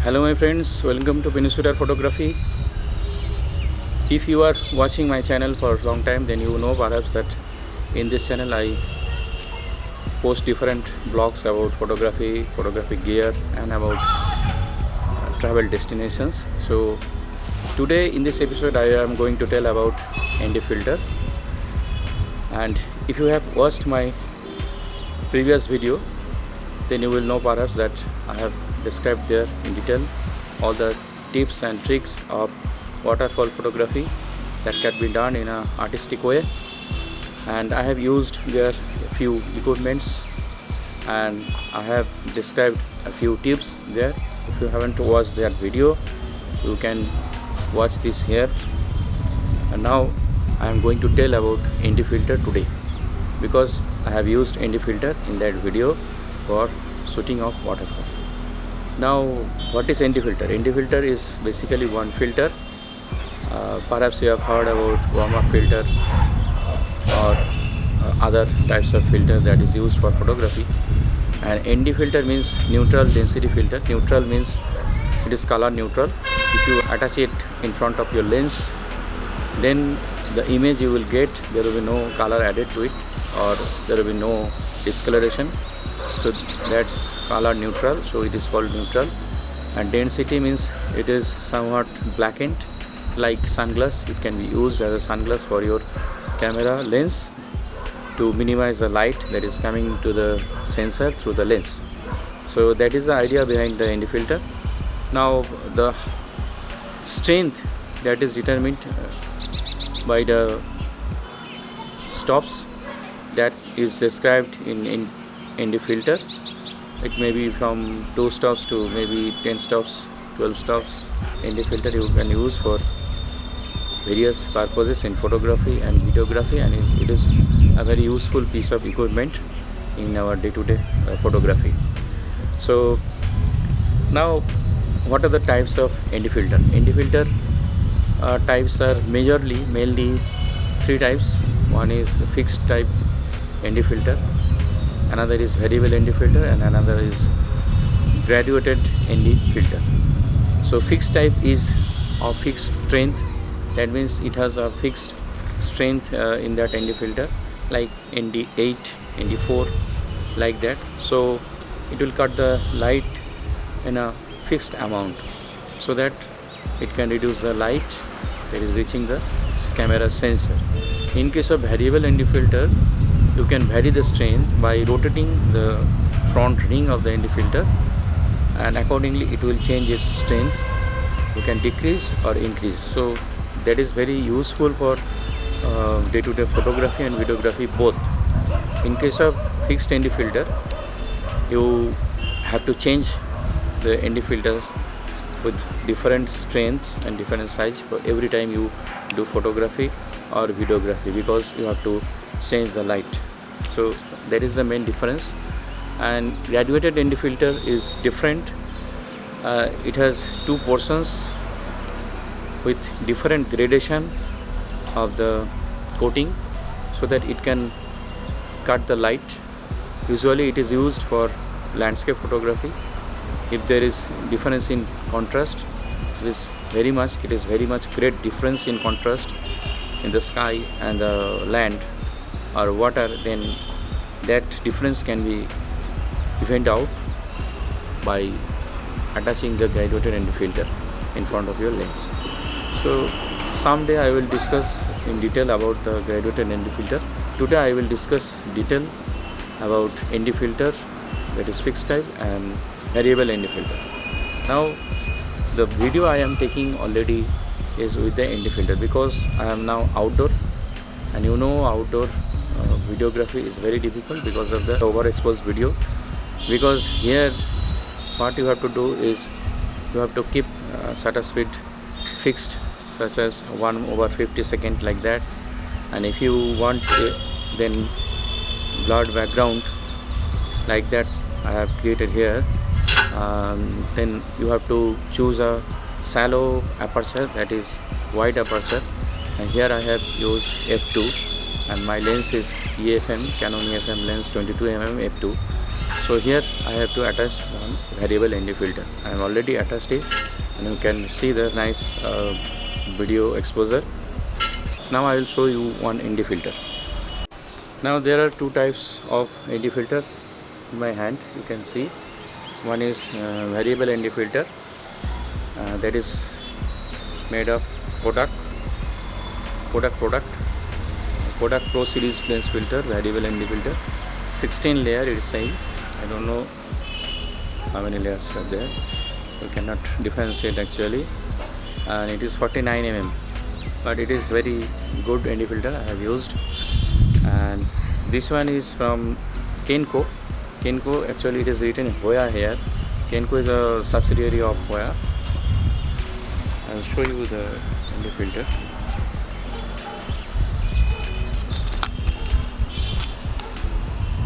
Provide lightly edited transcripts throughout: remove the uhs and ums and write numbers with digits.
Hello my friends, welcome to Waterfall Photography. If you are watching my channel for a long time, then you know perhaps that in this channel I post different blogs about photography, photographic gear and about travel destinations. So today in this episode I am going to tell about ND filter, and if you have watched my previous video, then you will know perhaps that I have described there in detail all the tips and tricks of waterfall photography that can be done in an artistic way, and I have used there a few equipments and I have described a few tips there. If you haven't watched that video, you can watch this here. And now I am going to tell about ND filter today, because I have used ND filter in that video for shooting of waterfall. Now, what is ND filter? ND filter is basically one filter. Perhaps you have heard about warm-up filter or other types of filter that is used for photography. And ND filter means neutral density filter. Neutral means it is color neutral. If you attach it in front of your lens, then the image you will get, there will be no color added to it, or there will be no discoloration. So that's color neutral, so it is called neutral. And density means it is somewhat blackened, like sunglass. It can be used as a sunglass for your camera lens to minimize the light that is coming to the sensor through the lens. So that is the idea behind the ND filter. Now the strength that is determined by the stops that is described in ND filter. It may be from 2 stops to maybe 10 stops, 12 stops. ND filter you can use for various purposes in photography and videography, and it is a very useful piece of equipment in our day-to-day photography. So now, what are the types of ND filter? ND filter types are mainly 3 types. One is fixed type ND filter, another is variable ND filter, and another is graduated ND filter. So fixed type is of fixed strength. That means it has a fixed strength in that ND filter, like ND8, ND4, like that. So it will cut the light in a fixed amount so that it can reduce the light that is reaching the camera sensor. In case of variable ND filter, you can vary the strength by rotating the front ring of the ND filter, and accordingly it will change its strength. You can decrease or increase. So that is very useful for day-to-day photography and videography both. In case of fixed ND filter, you have to change the ND filters with different strengths and different size for every time you do photography or videography, because you have to change the light. So that is the main difference. And graduated ND filter is different. It has 2 portions with different gradation of the coating so that it can cut the light. Usually it is used for landscape photography. If there is difference in contrast, it is very much great difference in contrast in the sky and the land or water, then that difference can be evened out by attaching the graduated ND filter in front of your lens. So someday I will discuss in detail about the graduated ND filter. Today I will discuss detail about ND filter, that is fixed type, and variable ND filter. Now the video I am taking already is with the ND filter, because I am now outdoor, and you know outdoor videography is very difficult because of the overexposed video. Because here what you have to do is you have to keep shutter speed fixed, such as 1/50 second, like that. And if you want then blurred background like that I have created here, then you have to choose a shallow aperture, that is wide aperture, and here I have used f2, and my lens is EFM, Canon EFM lens 22mm f2. So here I have to attach one variable ND filter. I have already attached it, and you can see the nice video exposure. Now I will show you one ND filter. Now there are two types of ND filter in my hand. You can see one is variable ND filter, that is made of Kodak Pro series lens filter, variable ND filter, 16 layer it is saying. I don't know how many layers are there, you cannot differentiate actually, and it is 49 mm, but it is very good ND filter I have used. And this one is from Kenko. Actually it is written Hoya here. Kenko is a subsidiary of Hoya. I will show you the ND filter.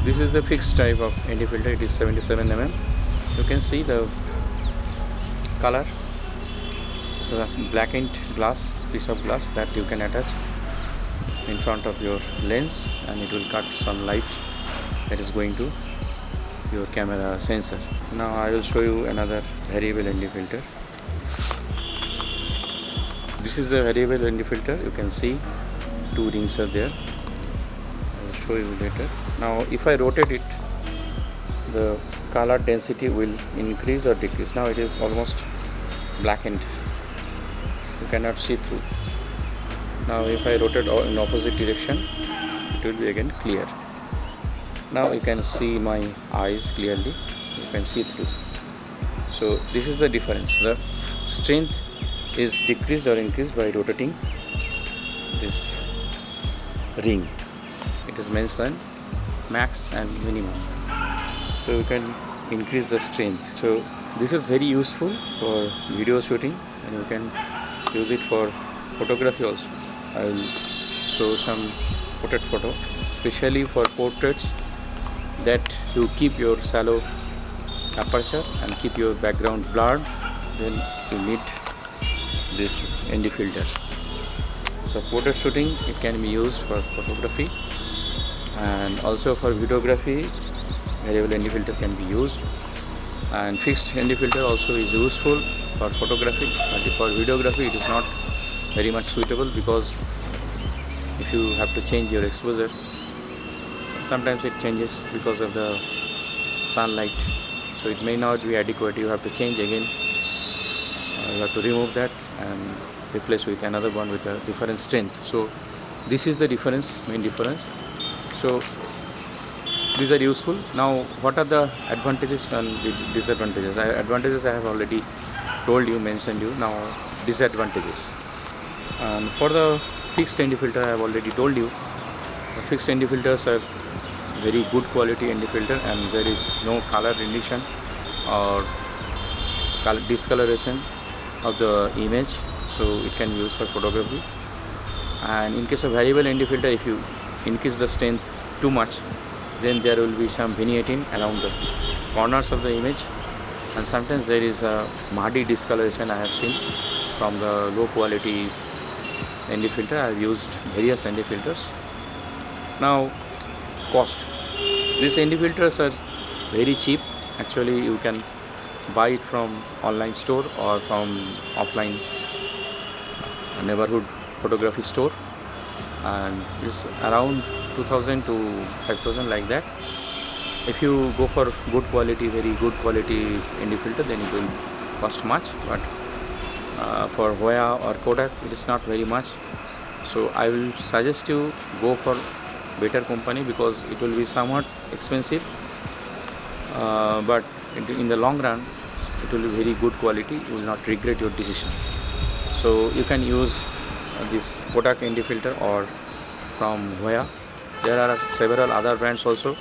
This is the fixed type of ND filter. It is 77 mm. You can see the color. This is a blackened glass, piece of glass that you can attach in front of your lens, and it will cut some light that is going to your camera sensor. Now I will show you another variable ND filter. This is the variable ND filter. You can see two rings are there. I will show you later. Now if I rotate it, the color density will increase or decrease. Now it is almost blackened. You cannot see through. Now if I rotate in opposite direction, it will be again clear. Now you can see my eyes clearly. You can see through. So this is the difference. The strength is decreased or increased by rotating this ring. It is mentioned max and minimum, so you can increase the strength. So this is very useful for video shooting, and you can use it for photography also. I will show some portrait photo, especially for portraits that you keep your shallow aperture and keep your background blurred. Then you need this ND filter. So portrait shooting, it can be used for photography, and also for videography variable ND filter can be used, and fixed ND filter also is useful for photography, but for videography it is not very much suitable, because if you have to change your exposure, sometimes it changes because of the sunlight, so it may not be adequate. You have to change again, you have to remove that and replace with another one with a different strength. So this is the difference, main difference. So these are useful. Now what are the advantages and disadvantages? Advantages I have already told you, mentioned you. Now disadvantages. And for the fixed ND filter, I have already told you, the fixed ND filters are very good quality ND filter, and there is no color rendition or discoloration of the image, so it can be used for photography. And in case of variable ND filter, if you increase the strength too much, then there will be some vignetting around the corners of the image, and sometimes there is a muddy discoloration I have seen from the low quality ND filter. I have used various ND filters. Now cost. These ND filters are very cheap. Actually you can buy it from online store or from offline neighborhood photography store, and it's around 2000 to 5000 like that. If you go for good quality, very good quality ND filter, then it will cost much, but for Hoya or Kodak it is not very much. So I will suggest you go for better company, because it will be somewhat expensive, but in the long run it will be very good quality. You will not regret your decision. So you can use this Kodak ND filter or from Hoya. There are several other brands also,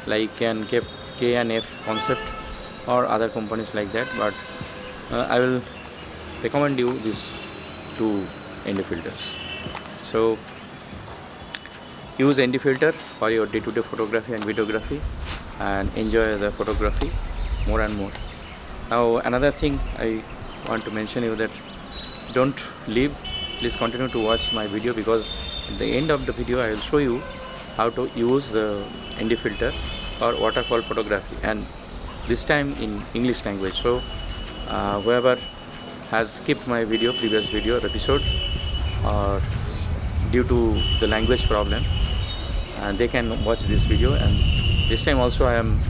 like K&F Concept or other companies like that, but I will recommend you these two ND filters. So use ND filter for your day-to-day photography and videography, and enjoy the photography more and more. Now another thing I want to mention you, that don't leave, please continue to watch my video, because at the end of the video I will show you how to use the ND filter or waterfall photography, and this time in English language. So whoever has skipped my previous video or episode, or due to the language problem, and they can watch this video. And this time also I am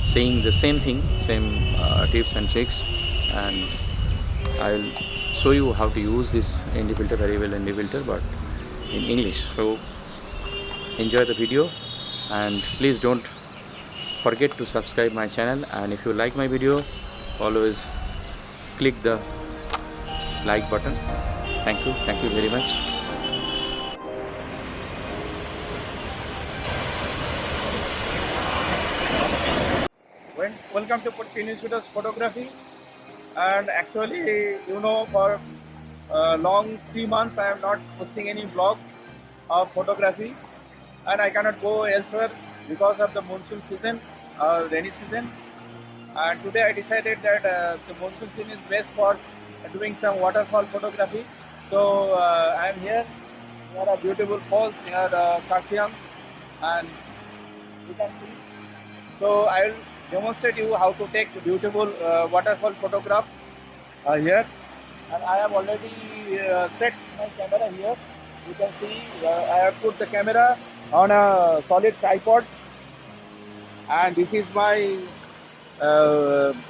saying the same thing, same tips and tricks, and I will show you how to use this ND filter, variable ND filter, but in English. So enjoy the video, and please don't forget to subscribe my channel, and if you like my video, always click the like button. Thank you very much. Welcome to Finished Photography. And actually, for long 3 months I am not posting any vlog of photography, and I cannot go elsewhere because of the monsoon season or rainy season. And today I decided that the monsoon season is best for doing some waterfall photography. So I am here near a beautiful falls near Karsiyam, and you can see. So I will demonstrate you how to take beautiful waterfall photograph here. And I have already set my camera here. You can see I have put the camera on a solid tripod, and this is my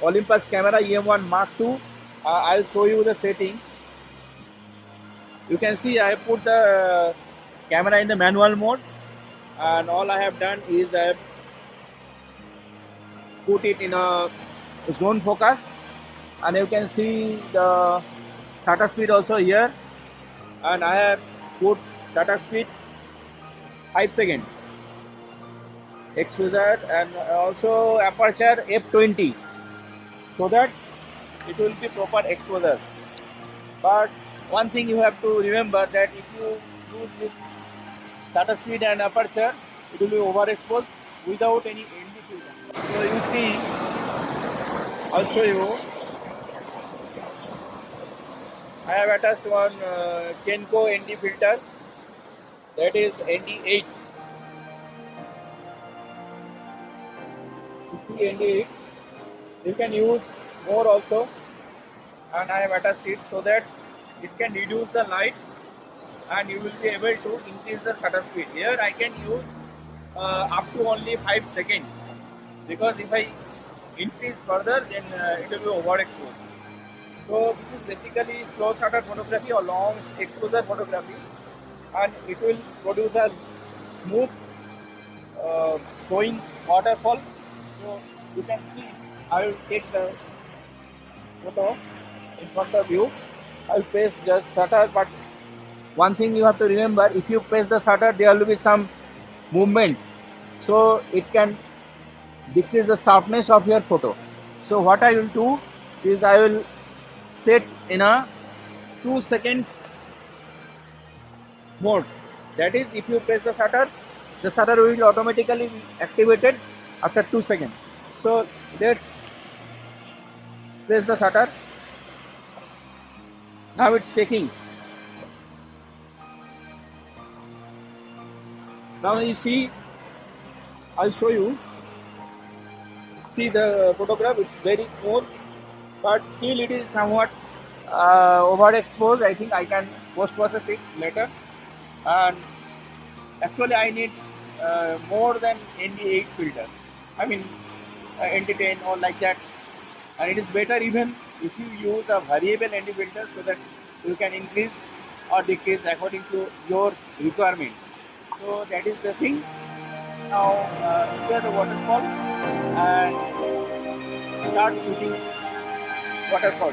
Olympus camera EM1 Mark II. I'll show you the setting. You can see I have put the camera in the manual mode, and all I have done is I have put it in a zone focus, and you can see the shutter speed also here, and I have put shutter speed 5 seconds, exposure, and also aperture f20, so that it will be proper exposure. But one thing you have to remember, that if you use this shutter speed and aperture, it will be overexposed without any ND filter. So you see, I'll show you. I have attached one Kenko ND filter, that is ND8. You see ND8. You can use more also, and I have attached it so that it can reduce the light, and you will be able to increase the shutter speed. Here I can use up to only 5 seconds, because if I increase further, then it will be overexposed. So this is basically slow shutter photography or long exposure photography, and it will produce a smooth flowing waterfall. So you can see, I will take the photo in front of you. I will press just shutter, but one thing you have to remember, if you press the shutter, there will be some movement, so it can decrease the sharpness of your photo. So what I will do is I will set in a 2-second mode. That is, if you press the shutter will automatically be activated after 2 seconds. So let's press the shutter. Now it's taking. Now you see, I'll show you. See the photograph, it's very smooth, but still it is somewhat overexposed. I think I can post-process it later. And actually I need more than ND8 filter. I mean ND10 or like that. And it is better even if you use a variable ND filter, so that you can increase or decrease according to your requirement. So that is the thing. Now enjoy the waterfall and start shooting waterfall.